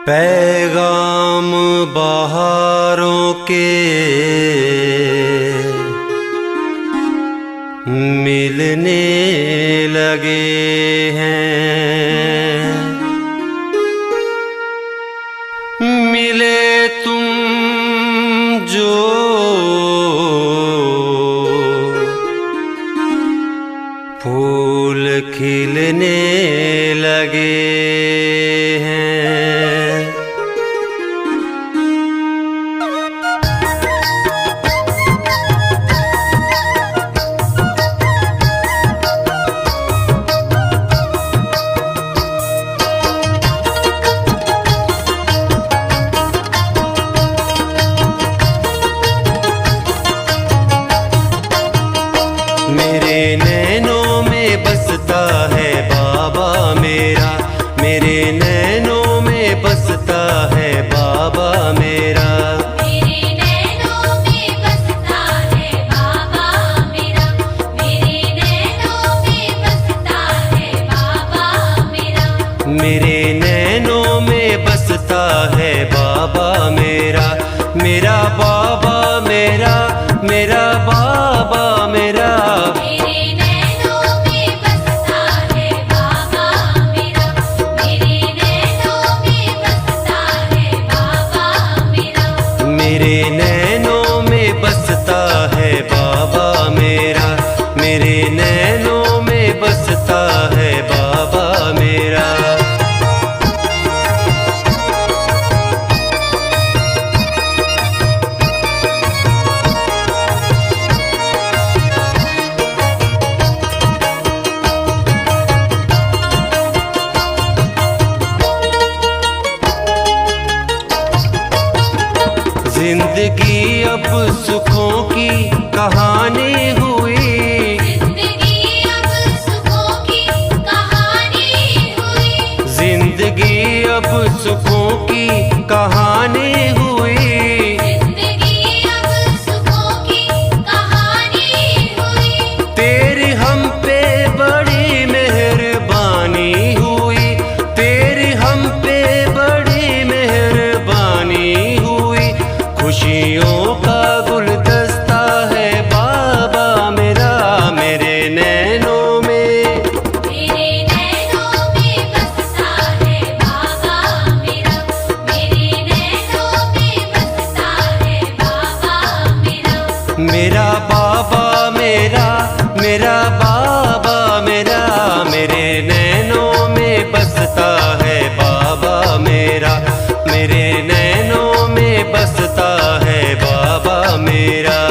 पैगाम बहारों के मिलने लगे हैं। मिले तुम जो फूल खिलने लगे हैं। मेरे नैनों में बसता है बाबा मेरा, मेरे नैनों में बसता है बाबा मेरा। मेरे नैनों में बसता है बाबा मेरा, मेरे नैनों में बसता है बाबा मेरा। मेरे नैनों में बसता है बाबा मेरा, मेरा बाबा मेरा, मेरा बाबा मेरा। मेरे नैनों में बसता है बाबा मेरा, मेरे नैनों में बसता है बाबा मेरा। मेरे नैनों में बसता है बाबा मेरा, मेरे नैनों में बसता है बाबा मेरा। जिंदगी अब सुखों की कहानी हुई, जिंदगी अब सुखों की कहानी हुई, जिंदगी अब सुखों की कहानी हुई। जिंदगी अब सुखों की कहानी हुई। तेरी हम पे बड़ी मेहरबानी हुई, तेरी हम पे बड़ी मेहरबानी हुई। खुशियों का गुलदस्ता है बाबा मेरा, मेरे नैनों में। मेरे नैनों में बसता है बाबा मेरा, मेरे नैनों में बसता है बाबा मेरा। मेरा बाबा मेरा, मेरा बाबा मेरा, मेरे नैनों में बसता है बाबा मेरा, मेरे नैनों में बसता है बाबा मेरा।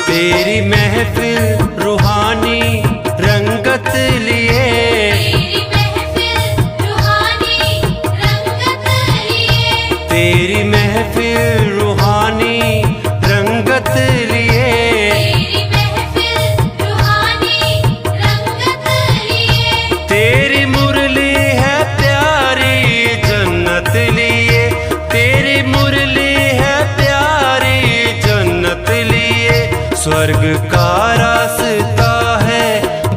तेरी महफिल रूहानी रंगत लिए, तेरी महफिल रूहानी रंगत लिए, तेरी महफिल रूहानी रंगत लिए। तेरी महफिल रूहानी रंगत लिए। तेरी मुरली है प्यारी जन्नत लिए, तेरी मुरली है प्यारी जन्नत लिए। स्वर्ग का रास्ता है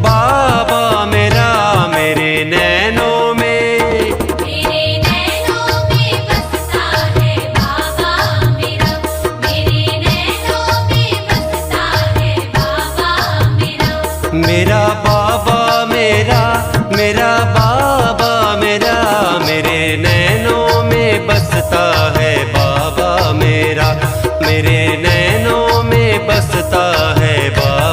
बाबा मेरा, मेरे नैनों में। मेरे नैनों में बसता है बाबा मेरा, मेरे नैनों में बसता है बाबा मेरा। मेरा बाबा मेरा, मेरा बाबा मेरा, मेरे नैनों में बसता है बाबा मेरा, मेरे नैनों में बसता है बाबा।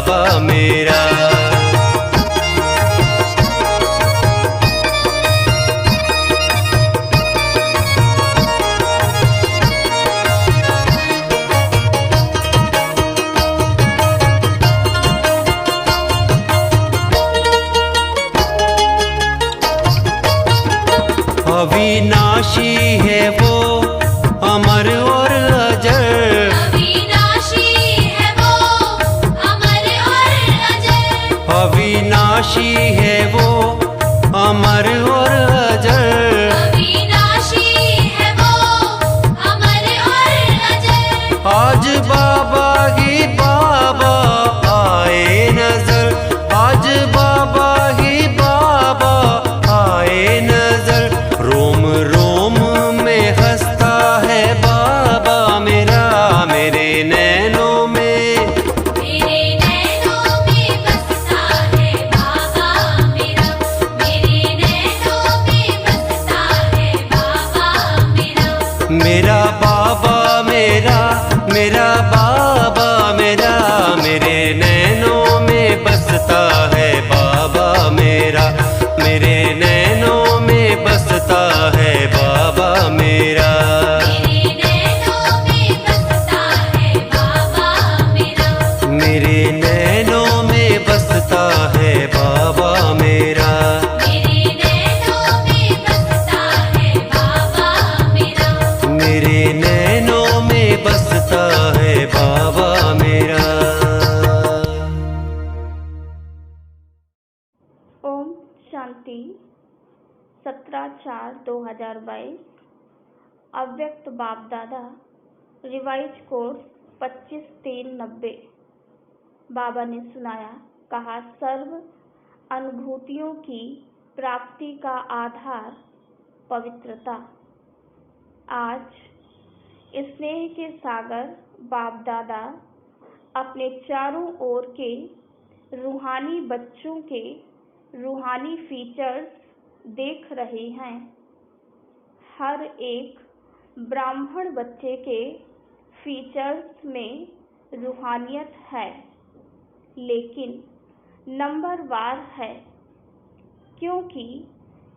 मेरा बाबा मेरा, मेरा बाबा मेरा, मेरे नैनों में बसता है बाबा मेरा, मेरे नैनों में बसता है बाबा मेरा। मेरे नैनों में बसता है बाबा मेरा, मेरे नैनों में बसता है बाबा मेरा। मेरे नैनों में बसता है बाबा मेरा, मेरे नैनों में बसता है बाबा मेरा। ओम शांति। 17/4/2022 अव्यक्त बाप दादा रिवाइज कोर्स 25/3/90। बाबा ने सुनाया, कहा, सर्व अनुभूतियों की प्राप्ति का आधार पवित्रता। आज स्नेह के सागर बाप दादा अपने चारों ओर के रूहानी बच्चों के रूहानी फीचर्स देख रहे हैं। हर एक ब्राह्मण बच्चे के फीचर्स में रूहानियत है, लेकिन नंबरवार है, क्योंकि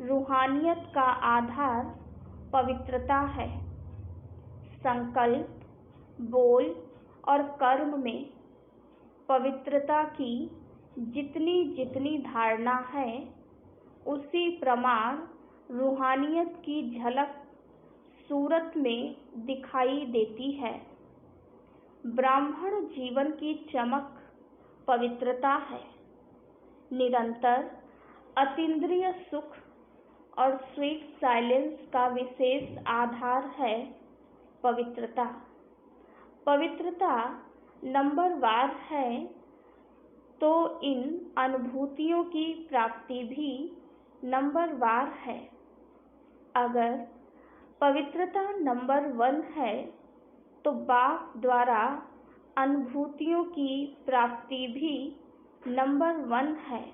रूहानियत का आधार पवित्रता है। संकल्प, बोल और कर्म में पवित्रता की जितनी जितनी धारणा है, उसी प्रमाण रूहानियत की झलक सूरत में दिखाई देती है। ब्राह्मण जीवन की चमक पवित्रता है। निरंतर अतीन्द्रिय सुख और स्वीट साइलेंस का विशेष आधार है पवित्रता। पवित्रता नंबरवार है, तो इन अनुभूतियों की प्राप्ति भी नंबरवार है। अगर पवित्रता नंबर 1 है, तो बाप द्वारा अनुभूतियों की प्राप्ति भी नंबर 1 है।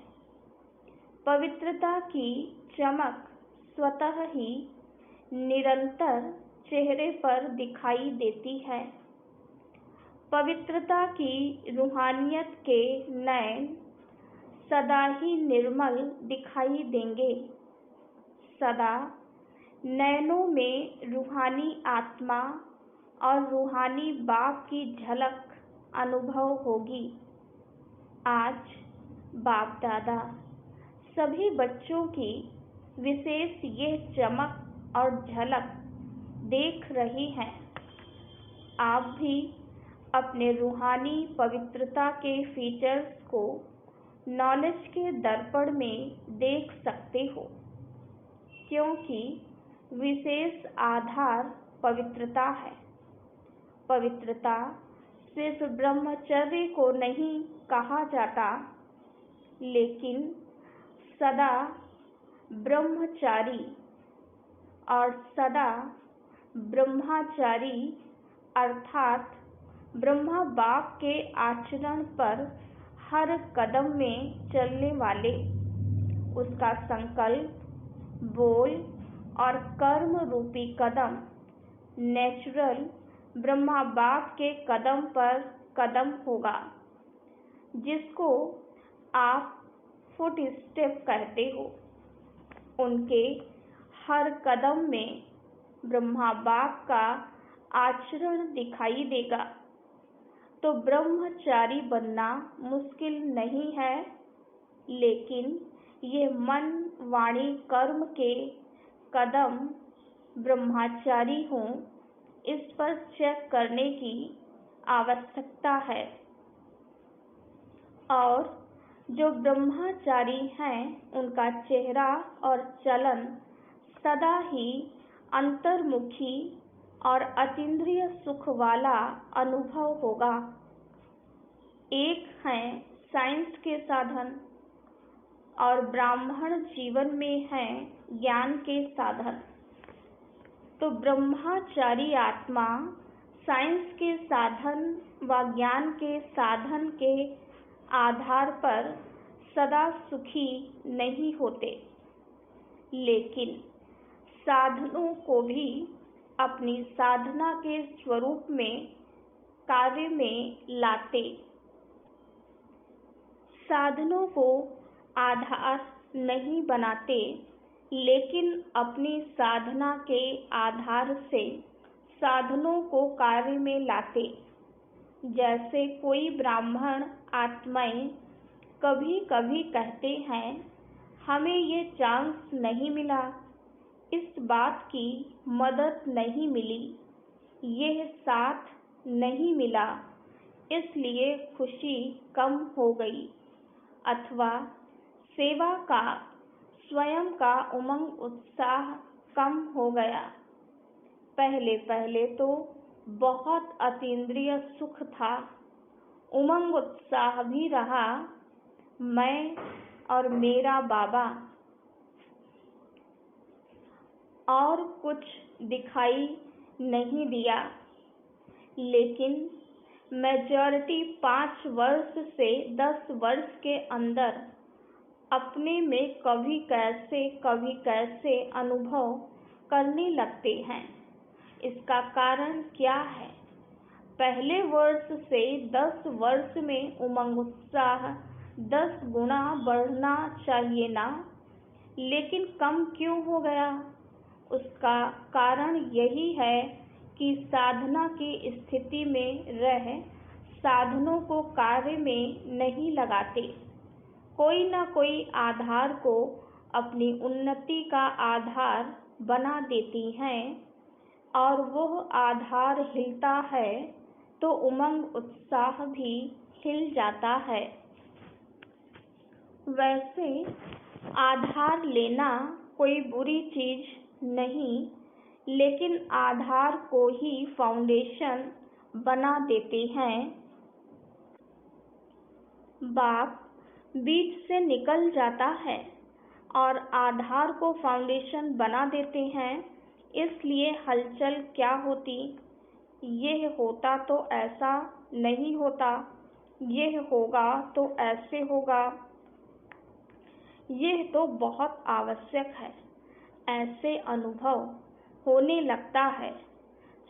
पवित्रता की चमक स्वतः ही निरंतर चेहरे पर दिखाई देती है। पवित्रता की रूहानियत के नयन सदा ही निर्मल दिखाई देंगे। सदा नयनों में रूहानी आत्मा और रूहानी बाप की झलक अनुभव होगी। आज बाप दादा सभी बच्चों की विशेष ये चमक और झलक देख रही हैं। आप भी अपने रूहानी पवित्रता के फीचर्स को नॉलेज के दर्पण में देख सकते हो, क्योंकि विशेष आधार पवित्रता है। पवित्रता सिर्फ ब्रह्मचर्य को नहीं कहा जाता, लेकिन सदा ब्रह्मचारी और सदा ब्रह्मचारी अर्थात ब्रह्मा बाप के आचरण पर हर कदम में चलने वाले। उसका संकल्प, बोल और कर्म रूपी कदम नेचुरल ब्रह्मा बाप के कदम पर कदम होगा, जिसको आप फुट स्टेप कहते हो। उनके हर कदम में ब्रह्मा बाप का आचरण दिखाई देगा। तो ब्रह्मचारी बनना मुश्किल नहीं है, लेकिन ये मन, वाणी, कर्म के कदम ब्रह्मचारी हों, इस पर चेक करने की आवश्यकता है। और जो ब्रह्मचारी हैं, उनका चेहरा और चलन सदा ही अंतर्मुखी और अतीन्द्रिय सुख वाला अनुभव होगा। एक हैं साइंस के साधन और ब्राह्मण जीवन में हैं ज्ञान के साधन। तो ब्रह्मचारी आत्मा साइंस के साधन व ज्ञान के साधन के आधार पर सदा सुखी नहीं होते, लेकिन साधनों को भी अपनी साधना के स्वरूप में कार्य में लाते। साधनों को आधार नहीं बनाते, लेकिन अपनी साधना के आधार से साधनों को कार्य में लाते। जैसे कोई ब्राह्मण आत्माएं कभी कभी कहते हैं, हमें ये चांस नहीं मिला, इस बात की मदद नहीं मिली, यह साथ नहीं मिला, इसलिए खुशी कम हो गई, अथवा सेवा का स्वयं का उमंग उत्साह कम हो गया। पहले पहले तो बहुत अतीन्द्रिय सुख था, उमंग उत्साह भी रहा, मैं और मेरा बाबा, और कुछ दिखाई नहीं दिया। लेकिन मेजॉरिटी 5 वर्ष से 10 वर्ष के अंदर अपने में कभी कैसे अनुभव करने लगते हैं। इसका कारण क्या है? पहले वर्ष से 10 वर्ष में उमंग उत्साह 10 गुना बढ़ना चाहिए ना, लेकिन कम क्यों हो गया? उसका कारण यही है कि साधना की स्थिति में रह साधनों को कार्य में नहीं लगाते। कोई न कोई आधार को अपनी उन्नति का आधार बना देती हैं, और वह आधार हिलता है तो उमंग उत्साह भी हिल जाता है। वैसे आधार लेना कोई बुरी चीज नहीं, लेकिन आधार को ही फाउंडेशन बना देते हैं। बाप बीच से निकल जाता है और आधार को फाउंडेशन बना देते हैं, इसलिए हलचल क्या होती? यह होता तो ऐसा नहीं होता, यह होगा तो ऐसे होगा। यह तो बहुत आवश्यक है, ऐसे अनुभव होने लगता है।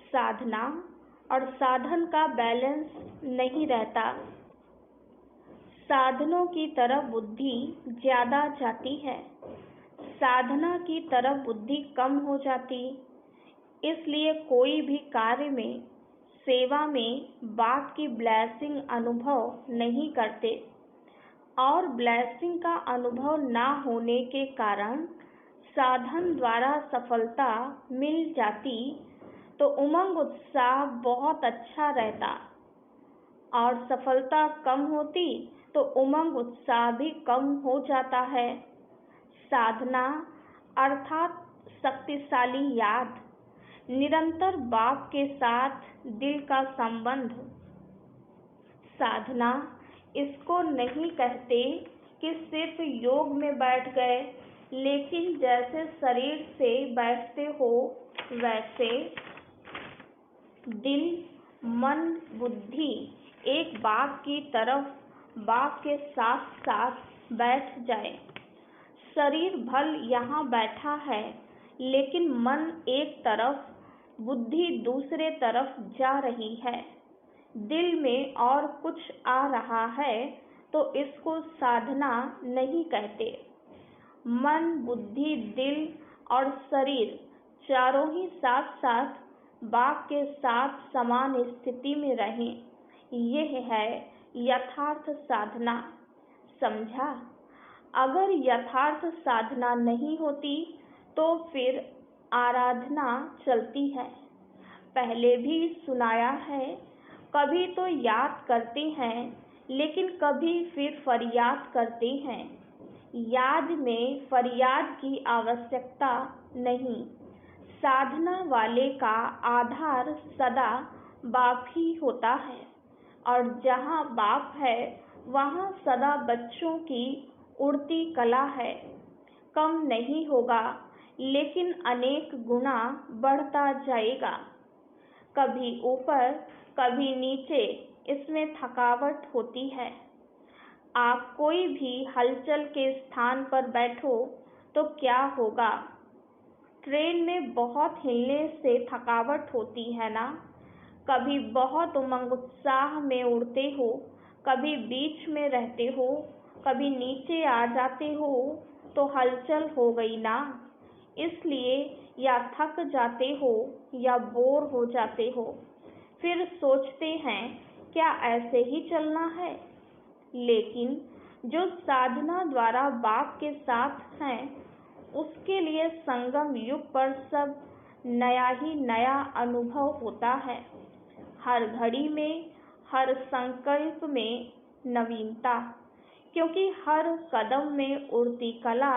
साधना और साधन का बैलेंस नहीं रहता। साधनों की तरफ बुद्धि ज्यादा जाती है, साधना की तरफ बुद्धि कम हो जाती। इसलिए कोई भी कार्य में, सेवा में बाप की ब्लेसिंग अनुभव नहीं करते, और ब्लेसिंग का अनुभव ना होने के कारण साधन द्वारा सफलता मिल जाती तो उमंग उत्साह बहुत अच्छा रहता, और सफलता कम होती तो उमंग उत्साह भी कम हो जाता है। साधना अर्थात शक्तिशाली याद, निरंतर बाप के साथ दिल का संबंध। साधना इसको नहीं कहते कि सिर्फ योग में बैठ गए, लेकिन जैसे शरीर से बैठते हो वैसे दिल, मन, बुद्धि एक बाप की तरफ, बाप के साथ साथ बैठ जाए। शरीर भल यहाँ बैठा है, लेकिन मन एक तरफ, बुद्धि दूसरे तरफ जा रही है, दिल में और कुछ आ रहा है, तो इसको साधना नहीं कहते। मन, बुद्धि, दिल और शरीर चारों ही साथ साथ बाप के साथ समान स्थिति में रहें, यह है यथार्थ साधना। समझा? अगर यथार्थ साधना नहीं होती तो फिर आराधना चलती है। पहले भी सुनाया है, कभी तो याद करते हैं, लेकिन कभी फिर फरियाद करते हैं। याद में फरियाद की आवश्यकता नहीं। साधना वाले का आधार सदा बाप ही होता है, और जहाँ बाप है वहाँ सदा बच्चों की उड़ती कला है। कम नहीं होगा, लेकिन अनेक गुना बढ़ता जाएगा। कभी ऊपर कभी नीचे इसमें थकावट होती है। आप कोई भी हलचल के स्थान पर बैठो तो क्या होगा? ट्रेन में बहुत हिलने से थकावट होती है ना। कभी बहुत उमंग उत्साह में उड़ते हो, कभी बीच में रहते हो, कभी नीचे आ जाते हो, तो हलचल हो गई ना। इसलिए या थक जाते हो या बोर हो जाते हो, फिर सोचते हैं क्या ऐसे ही चलना है। लेकिन जो साधना द्वारा बाप के साथ हैं, उसके लिए संगम युग पर सब नया ही नया अनुभव होता है। हर घड़ी में, हर संकल्प में नवीनता, क्योंकि हर कदम में उड़ती कला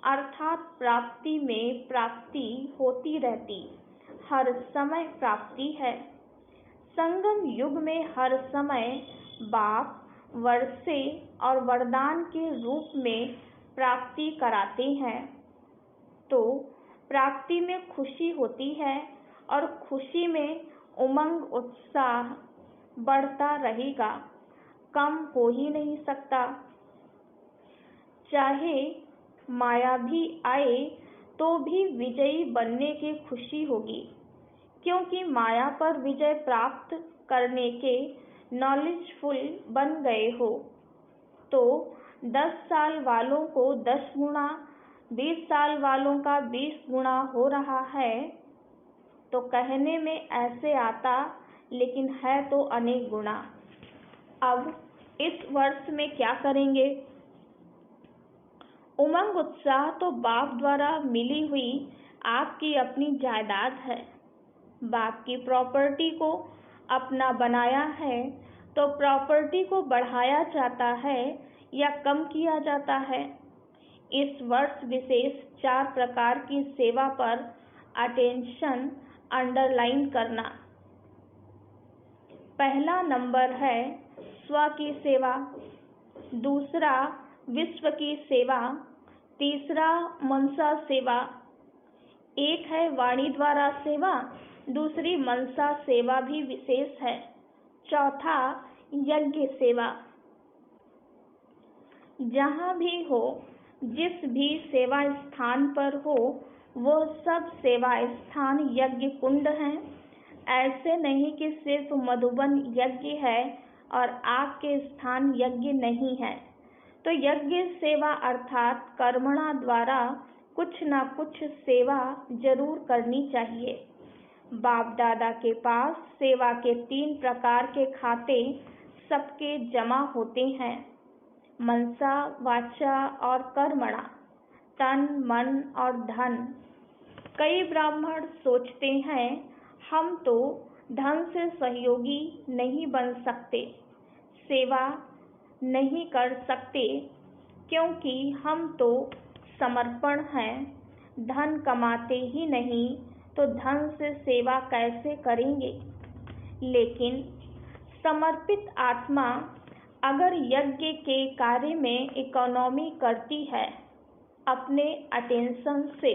अर्थात प्राप्ति में प्राप्ति होती रहती, हर समय प्राप्ति है। संगम युग में हर समय बाप वर्षे और वरदान के रूप में प्राप्ति कराते हैं, तो प्राप्ति में खुशी होती है और खुशी में उमंग उत्साह बढ़ता रहेगा, कम हो ही नहीं सकता। चाहे माया भी आए तो भी विजयी बनने की खुशी होगी, क्योंकि माया पर विजय प्राप्त करने के नॉलेजफुल बन गए हो। तो 10 साल वालों को 10 गुना, 20 साल वालों का 20 गुना हो रहा है। तो कहने में ऐसे आता, लेकिन है तो अनेक गुना। अब इस वर्ष में क्या करेंगे? उमंग उत्साह तो बाप द्वारा मिली हुई आपकी अपनी जायदाद है। बाप की प्रॉपर्टी को अपना बनाया है, तो प्रॉपर्टी को बढ़ाया जाता है या कम किया जाता है। इस वर्ष विशेष 4 प्रकार की सेवा पर अटेंशन अंडरलाइन करना। पहला नंबर है स्व की सेवा, दूसरा विश्व की सेवा, तीसरा मनसा सेवा, एक है वाणी द्वारा सेवा, दूसरी मनसा सेवा भी विशेष है, चौथा यज्ञ सेवा। जहाँ भी हो, जिस भी सेवा स्थान पर हो, वो सब सेवा स्थान यज्ञ कुंड हैं। ऐसे नहीं कि सिर्फ मधुबन यज्ञ है और आपके स्थान यज्ञ नहीं है। तो यज्ञ सेवा अर्थात कर्मणा द्वारा कुछ ना कुछ सेवा जरूर करनी चाहिए। बाप दादा के पास सेवा के 3 प्रकार के खाते सबके जमा होते हैं, मनसा, वाचा और कर्मणा, तन, मन और धन। कई ब्राह्मण सोचते हैं हम तो धन से सहयोगी नहीं बन सकते, सेवा नहीं कर सकते, क्योंकि हम तो समर्पण हैं, धन कमाते ही नहीं, तो धन से सेवा कैसे करेंगे। लेकिन समर्पित आत्मा अगर यज्ञ के कार्य में इकोनॉमी करती है अपने अटेंशन से,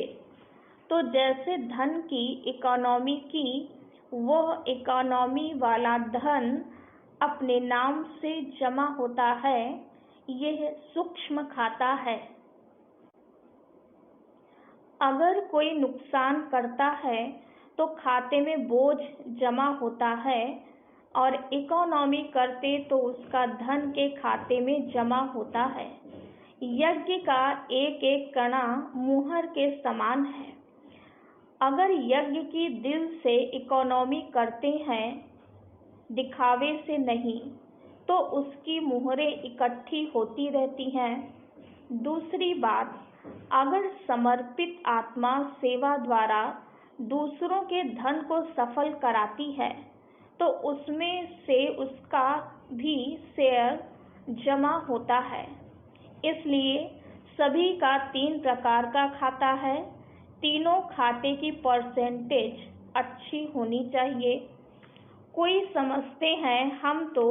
तो जैसे धन की इकोनॉमी की, वह इकोनॉमी वाला धन अपने नाम से जमा होता है। यह सूक्ष्म खाता है। अगर कोई नुकसान करता है तो खाते में बोझ जमा होता है, और इकोनॉमी करते तो उसका धन के खाते में जमा होता है। यज्ञ का एक एक कणा मुहर के समान है। अगर यज्ञ की दिल से इकोनॉमी करते हैं, दिखावे से नहीं, तो उसकी मुहरें इकट्ठी होती रहती हैं। दूसरी बात, अगर समर्पित आत्मा सेवा द्वारा दूसरों के धन को सफल कराती है, तो उसमें से उसका भी शेयर जमा होता है। इसलिए सभी का 3 प्रकार का खाता है। तीनों खाते की परसेंटेज अच्छी होनी चाहिए। कोई समझते हैं हम तो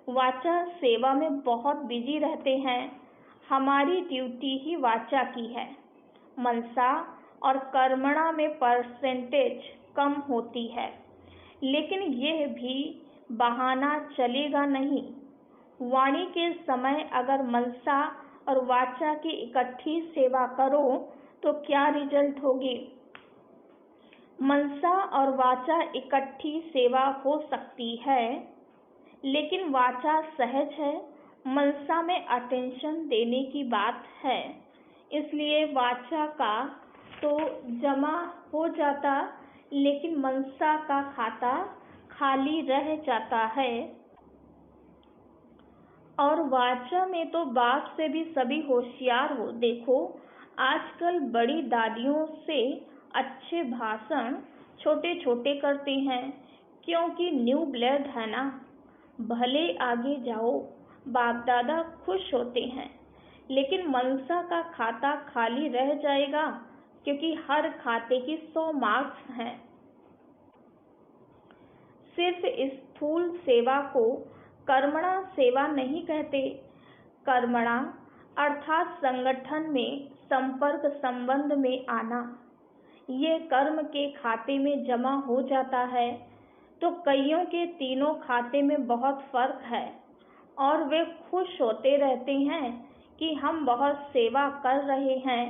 वाचा सेवा में बहुत बिजी रहते हैं, हमारी ड्यूटी ही वाचा की है। मनसा और कर्मणा में परसेंटेज कम होती है, लेकिन यह भी बहाना चलेगा नहीं। वाणी के समय अगर मनसा और वाचा की इकट्ठी सेवा करो तो क्या रिजल्ट होगी। मनसा और वाचा इकट्ठी सेवा हो सकती है, लेकिन वाचा सहज है, मनसा में अटेंशन देने की बात है, इसलिए वाचा का तो जमा हो जाता, लेकिन मनसा का खाता खाली रह जाता है। और वाचा में तो बाप से भी सभी होशियार हो। देखो, आजकल बड़ी दादियों से अच्छे भाषण छोटे छोटे करते हैं, क्योंकि न्यू ब्लड है ना। भले आगे जाओ, बाप दादा खुश होते हैं, लेकिन मनसा का खाता खाली रह जाएगा, क्योंकि हर खाते की 100 मार्क्स हैं। सिर्फ स्थूल सेवा को कर्मणा सेवा नहीं कहते। कर्मणा अर्थात संगठन में संपर्क संबंध में आना, ये कर्म के खाते में जमा हो जाता है। तो कईयों के तीनों खाते में बहुत फर्क है, और वे खुश होते रहते हैं कि हम बहुत सेवा कर रहे हैं,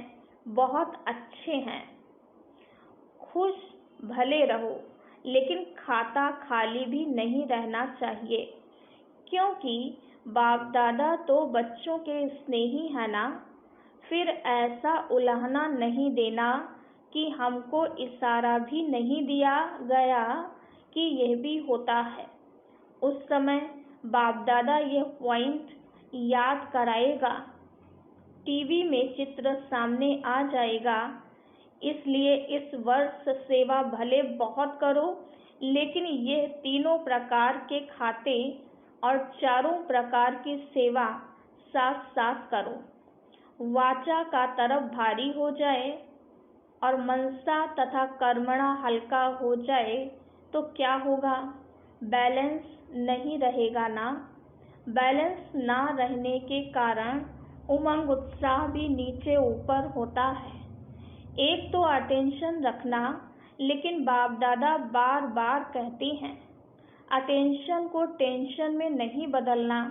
बहुत अच्छे हैं। खुश भले रहो, लेकिन खाता खाली भी नहीं रहना चाहिए, क्योंकि बाप दादा तो बच्चों के स्नेही है ना। फिर ऐसा उलाहना नहीं देना कि हमको इशारा भी नहीं दिया गया कि यह भी होता है। उस समय बाप दादा यह पॉइंट याद कराएगा, टीवी में चित्र सामने आ जाएगा। इसलिए इस वर्ष सेवा भले बहुत करो, लेकिन ये तीनों प्रकार के खाते और चारों प्रकार की सेवा साथ साथ करो। वाचा का तरफ भारी हो जाए और मनसा तथा कर्मणा हल्का हो जाए तो क्या होगा? बैलेंस नहीं रहेगा ना। बैलेंस ना रहने के कारण उमंग उत्साह भी नीचे ऊपर होता है। एक तो अटेंशन रखना, लेकिन बाप दादा बार बार कहते हैं अटेंशन को टेंशन में नहीं बदलना।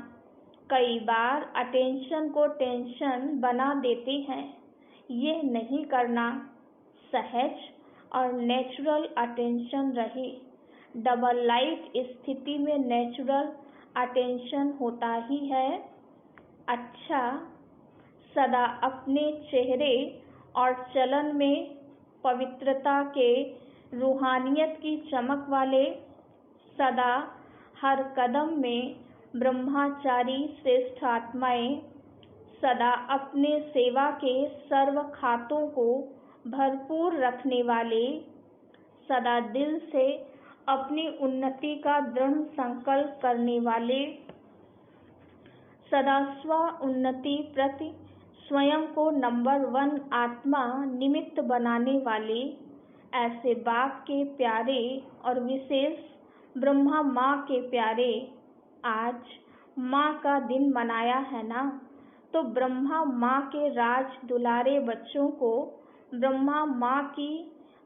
कई बार अटेंशन को टेंशन बना देते हैं, ये नहीं करना। सहज और नेचुरल अटेंशन रहे। डबल लाइट स्थिति में नेचुरल अटेंशन होता ही है। अच्छा, सदा अपने चेहरे और चलन में पवित्रता के, रूहानियत की चमक वाले, सदा हर कदम में ब्रह्मचारी श्रेष्ठ आत्माएं, सदा अपने सेवा के सर्व खातों को भरपूर रखने वाले, सदा दिल से अपनी उन्नति का दृढ़ संकल्प करने वाले, सदा स्व उन्नति प्रति स्वयं को नंबर 1 आत्मा निमित्त बनाने वाले, ऐसे बाप के प्यारे और विशेष ब्रह्मा माँ के प्यारे, आज माँ का दिन मनाया है ना, तो ब्रह्मा माँ के राज दुलारे बच्चों को ब्रह्मा माँ की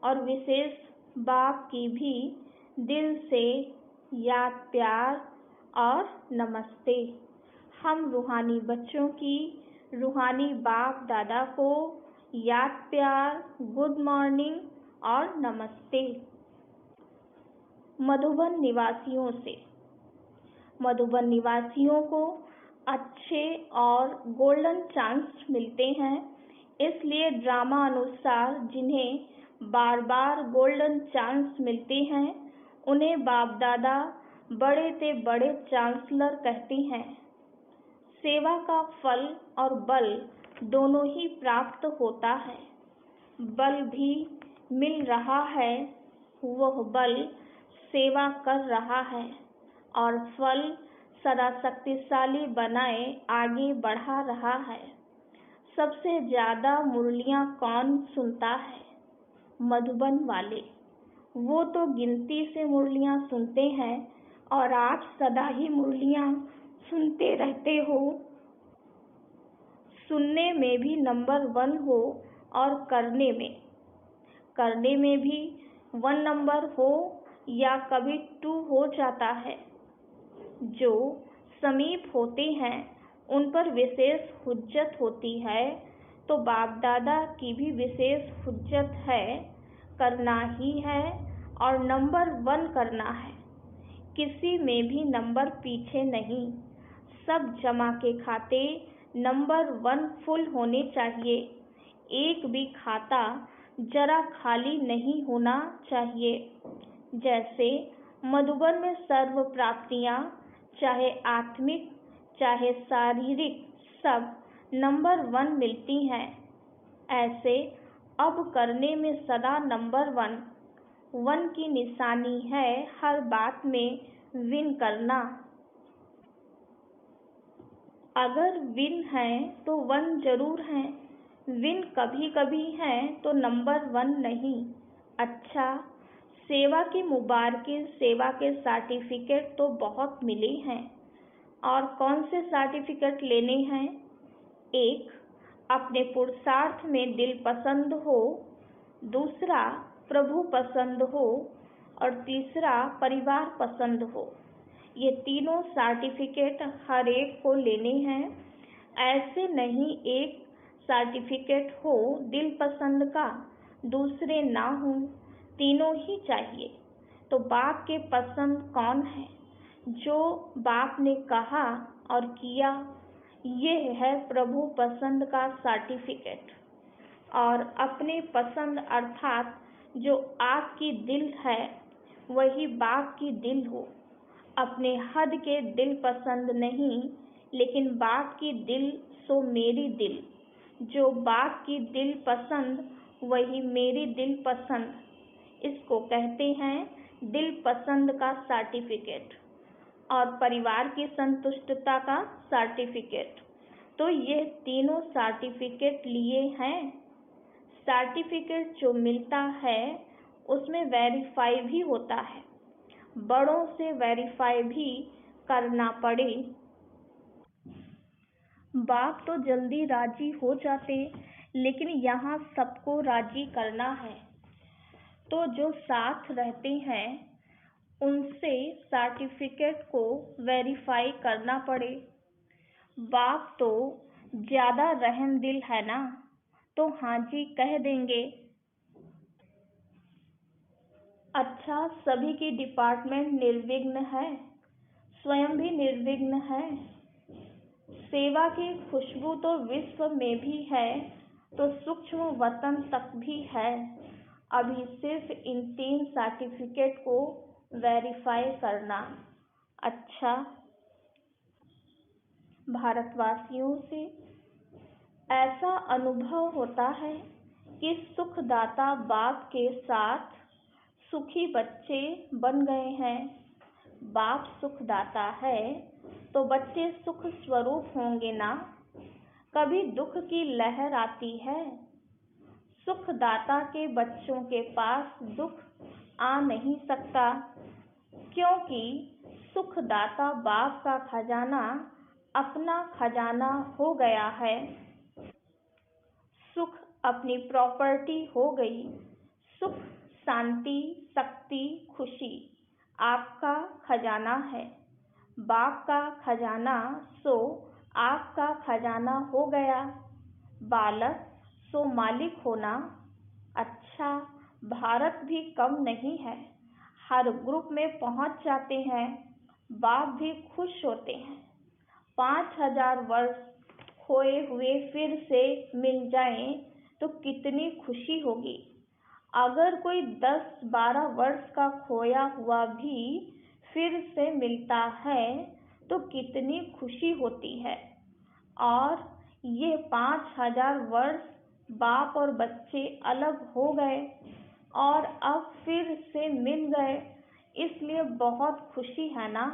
और विशेष बाप की भी दिल से याद, प्यार और नमस्ते। हम रूहानी बच्चों की रूहानी बाप दादा को याद, प्यार, गुड मॉर्निंग और नमस्ते। मधुबन निवासियों से, मधुबन निवासियों को अच्छे और गोल्डन चांस मिलते हैं, इसलिए ड्रामा अनुसार जिन्हें बार बार गोल्डन चांस मिलते हैं, उन्हें बाप दादा बड़े से बड़े चांसलर कहते हैं। सेवा का फल और बल दोनों ही प्राप्त होता है। बल भी मिल रहा है, वह बल सेवा कर रहा है, और फल सदा शक्तिशाली बनाए आगे बढ़ा रहा है। सबसे ज्यादा मुरलियां कौन सुनता है? मधुबन वाले। वो तो गिनती से मुरलियां सुनते हैं, और आप सदा ही मुरलियां सुनते रहते हो। सुनने में भी नंबर 1 हो और करने में भी 1 नंबर हो या कभी 2 हो जाता है। जो समीप होते हैं उन पर विशेष हुज्जत होती है, तो बाप दादा की भी विशेष हुज्जत है। करना ही है और नंबर 1 करना है। किसी में भी नंबर पीछे नहीं। सब जमा के खाते नंबर 1 फुल होने चाहिए। एक भी खाता जरा खाली नहीं होना चाहिए। जैसे मधुबन में सर्व प्राप्तियां, चाहे आत्मिक चाहे शारीरिक, सब नंबर 1 मिलती हैं। ऐसे अब करने में सदा नंबर 1 की निशानी है हर बात में विन करना। अगर विन है तो 1 जरूर है। विन कभी कभी है तो नंबर 1 नहीं। अच्छा, सेवा की मुबारकें, सेवा के सर्टिफिकेट तो बहुत मिले हैं। और कौन से सर्टिफिकेट लेने हैं? एक, अपने पुरुषार्थ में दिल पसंद हो। दूसरा, प्रभु पसंद हो। और तीसरा, परिवार पसंद हो। ये तीनों सर्टिफिकेट हर एक को लेने हैं। ऐसे नहीं एक सर्टिफिकेट हो दिल पसंद का, दूसरे ना हो, तीनों ही चाहिए। तो बाप के पसंद कौन है? जो बाप ने कहा और किया, ये है प्रभु पसंद का सर्टिफिकेट। और अपने पसंद अर्थात जो आपकी दिल है वही बाप की दिल हो। अपने हद के दिल पसंद नहीं, लेकिन बाप की दिल सो मेरी दिल। जो बाप की दिल पसंद वही मेरी दिल पसंद। इसको कहते हैं दिल पसंद का सर्टिफिकेट और परिवार की संतुष्टता का सर्टिफिकेट। तो ये तीनों सर्टिफिकेट लिए हैं। सर्टिफिकेट जो मिलता है उसमें वेरीफाई भी होता है। बड़ों से वेरीफाई भी करना पड़े। बाप तो जल्दी राजी हो जाते, लेकिन यहाँ सबको राजी करना है। तो जो साथ रहते हैं उनसे सर्टिफिकेट को वेरीफाई करना पड़े। बाप तो ज़्यादा रहम दिल है ना, तो हाँ जी कह देंगे। अच्छा, सभी की डिपार्टमेंट निर्विघ्न है, स्वयं भी निर्विघ्न है। सेवा की खुशबू तो विश्व में भी है, तो सूक्ष्म वतन तक भी है। अभी सिर्फ इन 3 सर्टिफिकेट को वेरीफाई करना। अच्छा, भारतवासियों से ऐसा अनुभव होता है कि सुखदाता बाप के साथ सुखी बच्चे बन गए हैं। बाप सुखदाता है तो बच्चे सुख स्वरूप होंगे ना। कभी दुख की लहर आती है, सुखदाता के बच्चों के पास दुख आ नहीं सकता, क्योंकि सुखदाता बाप का खजाना अपना खजाना हो गया है। सुख अपनी प्रॉपर्टी हो गई। सुख, शांति, शक्ति, खुशी आपका खजाना है। बाप का खजाना सो आपका खजाना हो गया। बालक सो मालिक होना। अच्छा, भारत भी कम नहीं है। हर ग्रुप में पहुंच जाते हैं। बाप भी खुश होते हैं। 5000 वर्ष खोए हुए फिर से मिल जाएं तो कितनी खुशी होगी। अगर कोई 10-12 वर्ष का खोया हुआ भी फिर से मिलता है तो कितनी खुशी होती है। और ये 5000 वर्ष बाप और बच्चे अलग हो गए और अब फिर से मिल गए, इसलिए बहुत खुशी है ना।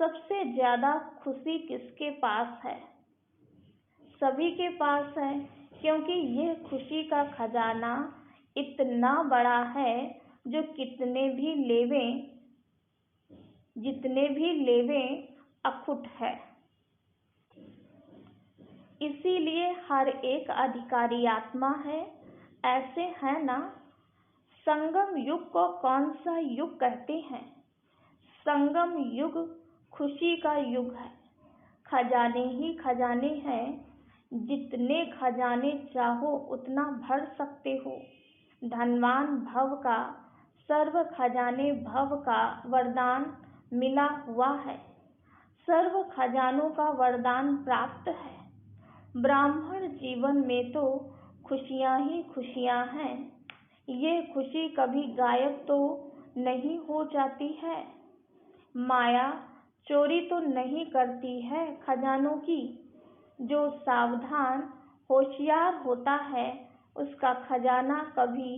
सबसे ज्यादा खुशी किसके पास है? सभी के पास है, क्योंकि ये खुशी का खजाना इतना बड़ा है जो जितने भी लेवें अखुट है। इसीलिए हर एक अधिकारी आत्मा है। ऐसे है ना। संगम युग को कौन सा युग कहते हैं? संगम युग खुशी का युग है। खजाने ही खजाने हैं। जितने खजाने चाहो उतना भर सकते हो। धनवान भव का, सर्व खजाने भव का वरदान मिला हुआ है। सर्व खजानों का वरदान प्राप्त है। ब्राह्मण जीवन में तो खुशियाँ ही खुशियाँ हैं। ये खुशी कभी गायब तो नहीं हो जाती है। माया चोरी तो नहीं करती है खजानों की। जो सावधान होशियार होता है उसका खजाना कभी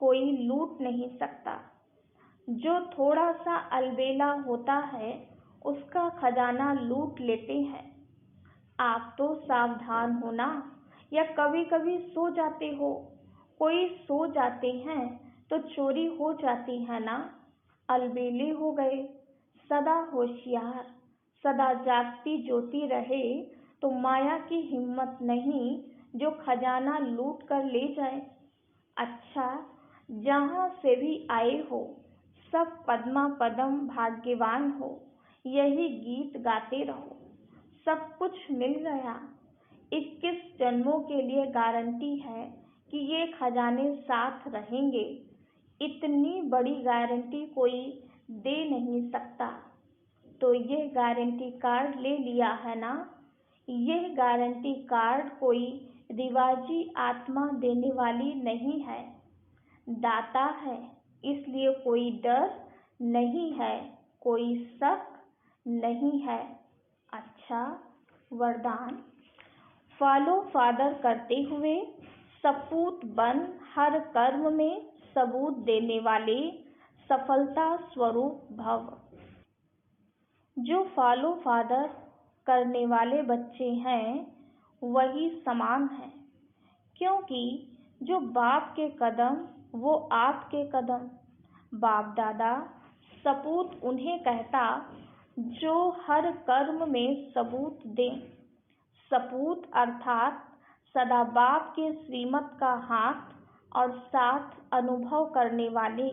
कोई लूट नहीं सकता। जो थोड़ा सा अलबेला होता है उसका खजाना लूट लेते हैं। आप तो सावधान हो ना, या कभी कभी सो जाते हो। कोई सो जाते हैं तो चोरी हो जाती है ना। अलबेले हो गए। सदा होशियार, सदा जागती ज्योति रहे तो माया की हिम्मत नहीं जो खजाना लूट कर ले जाए। अच्छा, जहाँ से भी आए हो सब पद्मा पदम भाग्यवान हो। यही गीत गाते रहो। सब कुछ मिल गया। 21 जन्मों के लिए गारंटी है कि ये खजाने साथ रहेंगे। इतनी बड़ी गारंटी कोई दे नहीं सकता। तो ये गारंटी कार्ड ले लिया है ना। यह गारंटी कार्ड कोई रिवाजी आत्मा देने वाली नहीं है, दाता है। इसलिए कोई डर नहीं है, कोई शक नहीं है। अच्छा, वरदान फॉलो फादर करते हुए सपूत बन हर कर्म में सबूत देने वाले सफलता स्वरूप भव। जो फॉलो फादर करने वाले बच्चे हैं वही समान है, क्योंकि जो बाप के कदम वो आपके कदम। बाप दादा सपूत उन्हें कहता जो हर कर्म में सबूत दें। सपूत अर्थात सदा बाप के श्रीमत का हाथ और साथ अनुभव करने वाले।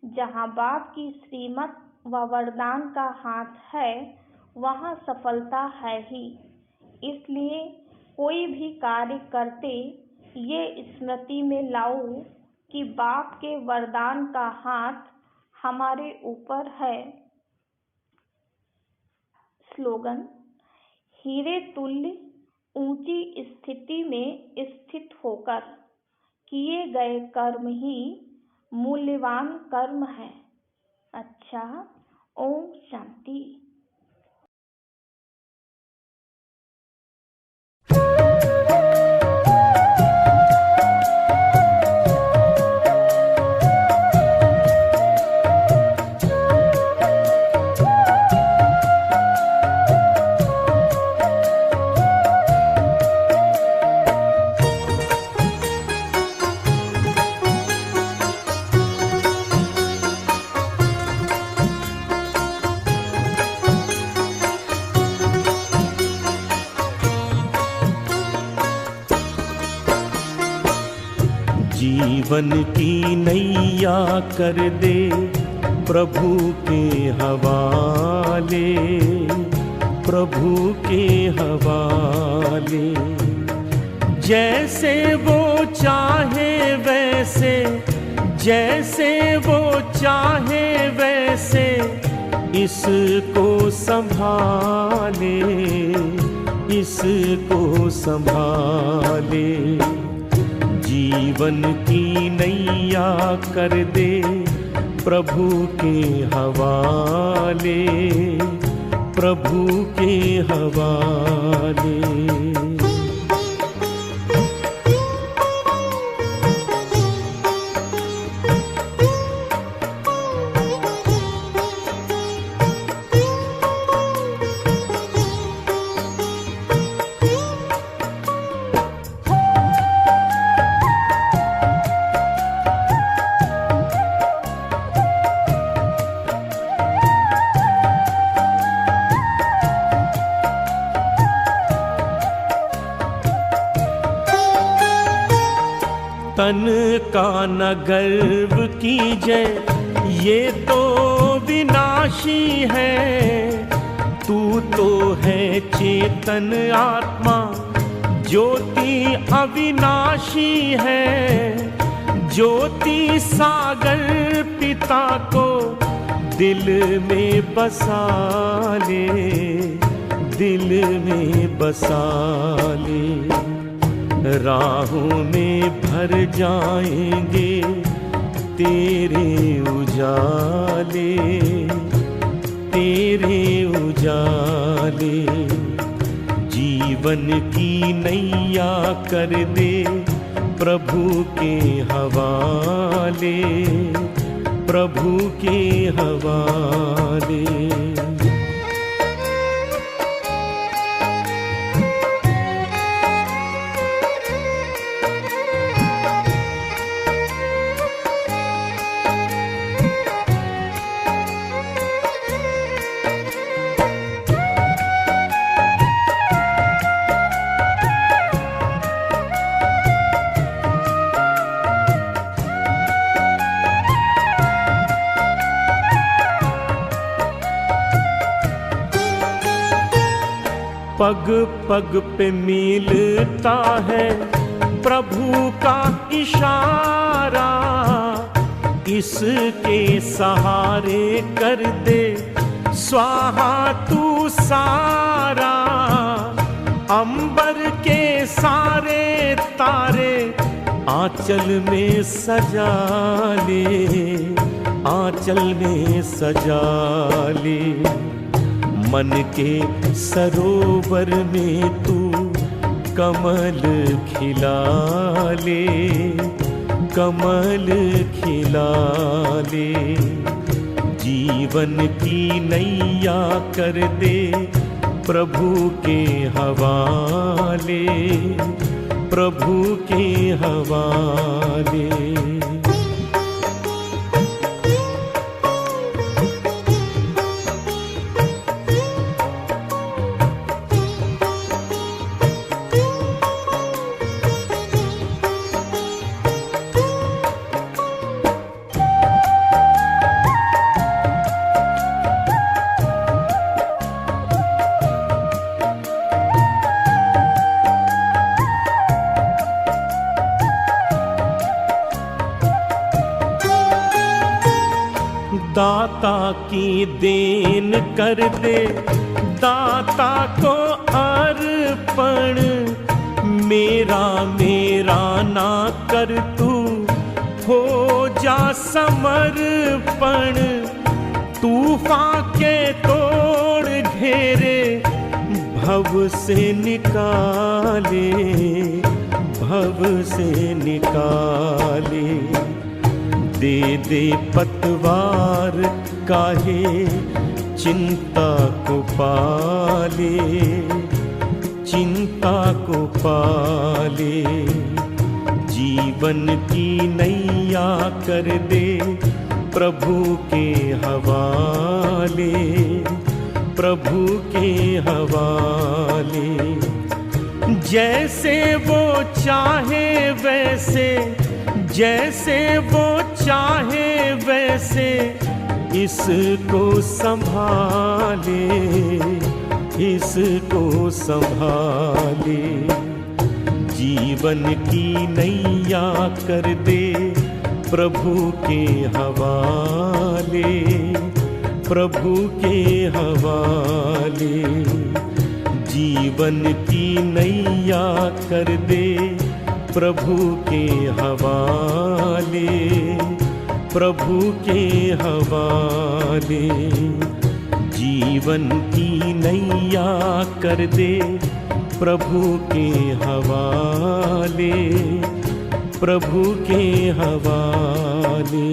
जहाँ बाप की श्रीमत व वरदान का हाथ है वहाँ सफलता है ही। इसलिए कोई भी कार्य करते ये स्मृति में लाओ कि बाप के वरदान का हाथ हमारे ऊपर है। स्लोगन हीरे तुल्य ऊंची स्थिति में स्थित होकर किए गए कर्म ही मूल्यवान कर्म है। अच्छा, ओम शांति। जीवन की नैया कर दे प्रभु के हवाले, प्रभु के हवाले। जैसे वो चाहे वैसे, जैसे वो चाहे वैसे इसको संभाले, इसको संभाले। जीवन की नैया कर दे प्रभु के हवाले, प्रभु के हवाले। तन का न गर्व कीजे, ये तो विनाशी है। तू तो है चेतन आत्मा, ज्योति अविनाशी है। ज्योति सागर पिता को दिल में बसा ले, दिल में बसा ले। राहों में भर जाएंगे तेरे उजाले, तेरे उजाले। जीवन की नैया कर दे प्रभु के हवाले, प्रभु के हवाले। पग पग पे मिलता है प्रभु का इशारा, इसके सहारे कर दे स्वाहा तू सारा। अंबर के सारे तारे आंचल में सजा ले, आंचल में सजा ले। मन के सरोवर में तू कमल खिला ले, कमल खिला ले। जीवन की नैया कर दे प्रभु के हवाले, प्रभु के हवाले। दाता की देन कर दे दाता को अर्पण, मेरा मेरा ना कर तू हो जा समर्पण। तूफान के तोड़ घेरे भव से निकाले, भव से निकाले। दे दे पतवार काहे चिंता को पाले, चिंता को पाले। जीवन की नैया कर दे प्रभु के हवाले, प्रभु के हवाले। जैसे वो चाहे वैसे, जैसे वो चाहे वैसे इसको संभाले, इसको संभाले। जीवन की नैया कर दे प्रभु के हवाले, प्रभु के हवाले। जीवन की नैया कर दे प्रभु के हवाले, प्रभु के हवाले। जीवन की नैया कर दे प्रभु के हवाले, प्रभु के हवाले।